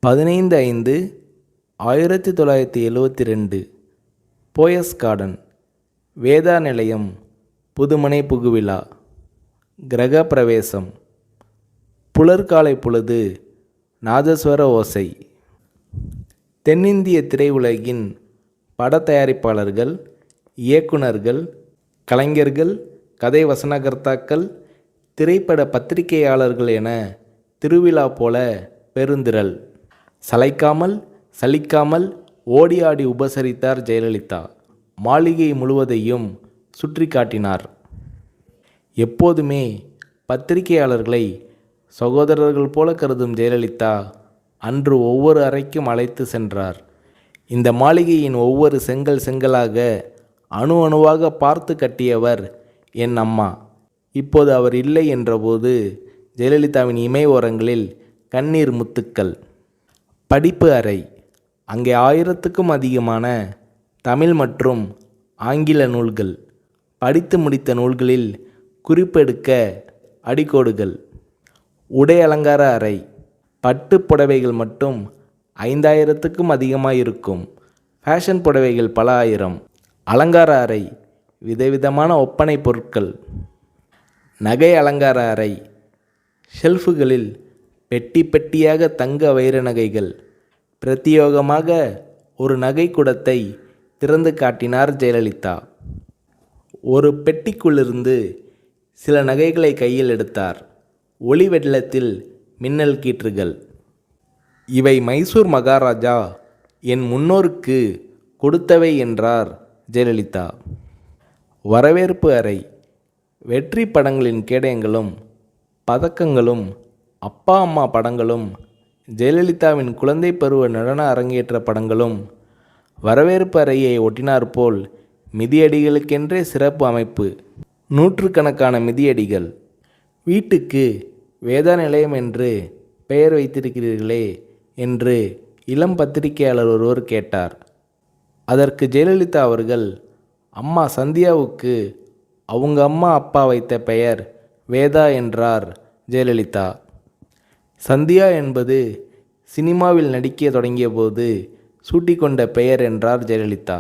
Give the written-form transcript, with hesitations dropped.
15/5/1972 Poes garden, Veda நிலையம், புதுமனை புகுவிழா, கிரக பிரவேசம், புலர்காலை பொழுது, நாதஸ்வர ஓசை. தென்னிந்திய திரையுலகின் பட தயாரிப்பாளர்கள், இயக்குனர்கள், கலைஞர்கள், கதை வசனகர்த்தாக்கள், திரைப்பட பத்திரிகையாளர்கள் என திருவிழா போல பெருந்திரள். சளைக்காமல் சலிக்காமல் ஓடி ஆடி உபசரித்தார் ஜெயலலிதா. மாளிகை முழுவதையும் சுற்றி காட்டினார். எப்போதுமே பத்திரிகையாளர்களை சகோதரர்கள் போல கருதும் ஜெயலலிதா அன்று ஒவ்வொரு அறைக்கும் அழைத்து சென்றார். இந்த மாளிகையின் ஒவ்வொரு செங்கல் செங்கலாக அணு அணுவாக பார்த்து கட்டியவர் என் அம்மா. இப்போது அவர் இல்லை என்றபோது ஜெயலலிதாவின் இமை ஓரங்களில் கண்ணீர் முத்துக்கள். படிப்பு அறை. அங்கே 1000க்கும் அதிகமான தமிழ் மற்றும் ஆங்கில நூல்கள், படித்து முடித்த நூல்களில் குறிப்பெடுக்க அடிக்கோடுகள். உடை அலங்கார அறை. பட்டு புடவைகள் மட்டும் 5000க்கும் அதிகமாக இருக்கும். ஃபேஷன் புடவைகள் பல ஆயிரம். அலங்கார அறை. விதவிதமான ஒப்பனை பொருட்கள். நகை அலங்கார அறை. ஷெல்ஃபுகளில் பெட்டி பெட்டியாக தங்க வைர நகைகள். பிரத்தியோகமாக ஒரு நகை குடத்தை திறந்து காட்டினார் ஜெயலலிதா. ஒரு பெட்டிக்குள்ளிருந்து சில நகைகளை கையில் எடுத்தார். ஒளி வெள்ளத்தில் மின்னல் கீற்றுகள். இவை மைசூர் மகாராஜா என் முன்னோருக்கு கொடுத்தவை என்றார் ஜெயலலிதா. வரவேற்பு அறை. வெற்றி படங்களின் கேடயங்களும் பதக்கங்களும், அப்பா அம்மா படங்களும், ஜெயலலிதாவின் குழந்தை பருவ நடன அரங்கேற்ற படங்களும் வரவேற்பு அறையை ஒட்டினாற்போல் மிதியடிகளுக்கென்றே சிறப்பு அமைப்பு. நூற்றுக்கணக்கான மிதியடிகள். வீட்டுக்கு வேதா நிலையம் என்று பெயர் வைத்திருக்கிறீர்களே என்று இளம் பத்திரிகையாளர் ஒருவர் கேட்டார். அதற்கு ஜெயலலிதா அவர்கள், அம்மா சந்தியாவுக்கு அவங்க அம்மா அப்பா வைத்த பெயர் வேதா என்றார் ஜெயலலிதா. சந்தியா என்பது சினிமாவில் நடிக்க தொடங்கிய போது சூட்டிக்கொண்ட பெயர் என்றார் ஜெயலலிதா.